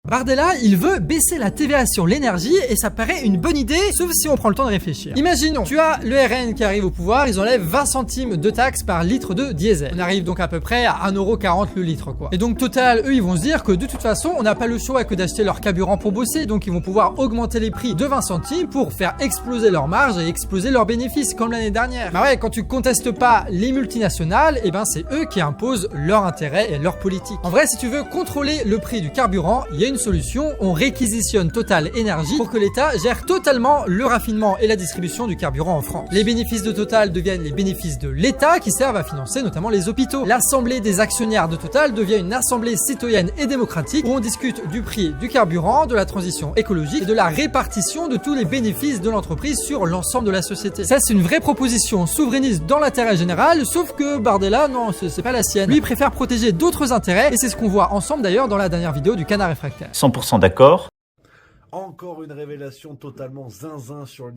Bardella, il veut baisser la TVA sur l'énergie et ça paraît une bonne idée, sauf si on prend le temps de réfléchir. Imaginons, tu as le RN qui arrive au pouvoir, ils enlèvent 20 centimes de taxes par litre de diesel. On arrive donc à peu près à 1,40€ le litre, quoi. Et donc Total, eux, ils vont se dire que de toute façon, on n'a pas le choix que d'acheter leur carburant pour bosser, donc ils vont pouvoir augmenter les prix de 20 centimes pour faire exploser leurs marges et exploser leurs bénéfices, comme l'année dernière. Bah ouais, quand tu contestes pas les multinationales, et ben c'est eux qui imposent leur intérêt et leur politique. En vrai, si tu veux contrôler le prix du carburant, il y a une solution, on réquisitionne Total Énergie pour que l'État gère totalement le raffinement et la distribution du carburant en France. Les bénéfices de Total deviennent les bénéfices de l'État qui servent à financer notamment les hôpitaux. L'assemblée des actionnaires de Total devient une assemblée citoyenne et démocratique où on discute du prix du carburant, de la transition écologique et de la répartition de tous les bénéfices de l'entreprise sur l'ensemble de la société. Ça, c'est une vraie proposition souverainiste dans l'intérêt général, sauf que Bardella, non, c'est pas la sienne. Lui, il préfère protéger d'autres intérêts et c'est ce qu'on voit ensemble d'ailleurs dans la dernière vidéo du Canard réfractaire. 100% d'accord. Encore une révélation totalement zinzin sur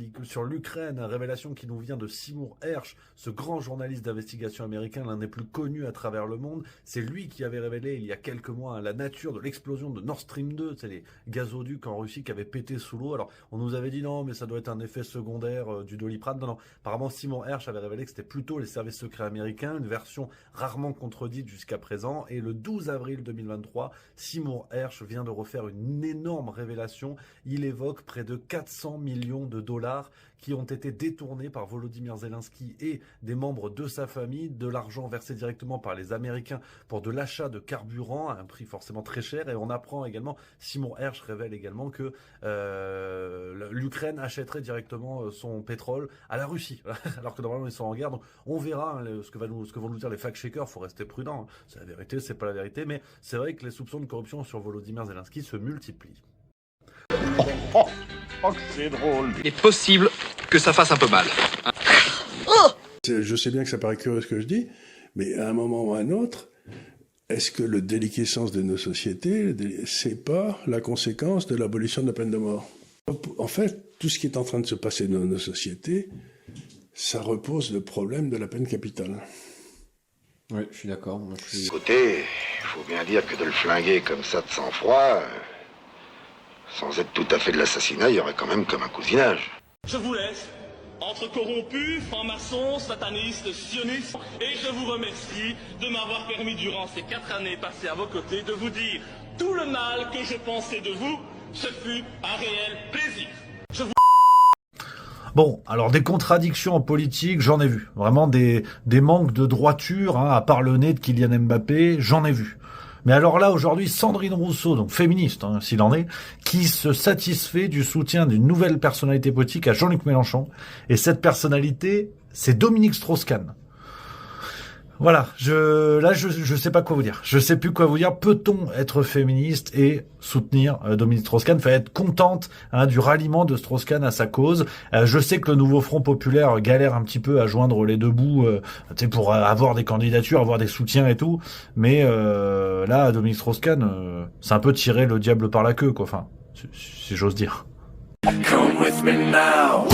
l'Ukraine, révélation qui nous vient de Seymour Hersh, ce grand journaliste d'investigation américain, l'un des plus connus à travers le monde. C'est lui qui avait révélé il y a quelques mois la nature de l'explosion de Nord Stream 2, c'est les gazoducs en Russie qui avaient pété sous l'eau. Alors on nous avait dit non mais ça doit être un effet secondaire du Doliprane. Non, apparemment Seymour Hersh avait révélé que c'était plutôt les services secrets américains, une version rarement contredite jusqu'à présent. Et le 12 avril 2023, Seymour Hersh vient de refaire une énorme révélation. Il évoque près de 400 millions de dollars qui ont été détournés par Volodymyr Zelensky et des membres de sa famille, de l'argent versé directement par les Américains pour de l'achat de carburant à un prix forcément très cher. Et on apprend également, Seymour Hersh révèle également que l'Ukraine achèterait directement son pétrole à la Russie, alors que normalement ils sont en guerre. Donc on verra ce que vont nous dire les fact-checkers, faut rester prudent. C'est la vérité, c'est pas la vérité, mais c'est vrai que les soupçons de corruption sur Volodymyr Zelensky se multiplient. Oh, que c'est drôle. Il est possible que ça fasse un peu mal. Je sais bien que ça paraît curieux ce que je dis, mais à un moment ou à un autre, est-ce que le déliquescence de nos sociétés, c'est pas la conséquence de l'abolition de la peine de mort? En fait, tout ce qui est en train de se passer dans nos sociétés, ça repose le problème de la peine capitale. Oui, je suis d'accord. Écoutez, il faut bien dire que de le flinguer comme ça de sang-froid, sans être tout à fait de l'assassinat, il y aurait quand même comme un cousinage. Je vous laisse, entre corrompus, francs-maçons, satanistes, sionistes, et je vous remercie de m'avoir permis durant ces 4 années passées à vos côtés de vous dire tout le mal que je pensais de vous, ce fut un réel plaisir. Bon, alors des contradictions en politique, j'en ai vu. Vraiment des manques de droiture, à part le nez de Kylian Mbappé, j'en ai vu. Mais alors là, aujourd'hui, Sandrine Rousseau, donc féministe, s'il en est, qui se satisfait du soutien d'une nouvelle personnalité politique à Jean-Luc Mélenchon. Et cette personnalité, c'est Dominique Strauss-Kahn. Voilà, je sais pas quoi vous dire. Je sais plus quoi vous dire. Peut-on être féministe et soutenir Dominique Strauss-Kahn, être contente du ralliement de Strauss-Kahn à sa cause. Je sais que le nouveau Front Populaire galère un petit peu à joindre les deux bouts, pour avoir des candidatures, avoir des soutiens et tout. Mais là, Dominique Strauss-Kahn, c'est un peu tirer le diable par la queue, quoi. Enfin, si j'ose dire. Come with me now.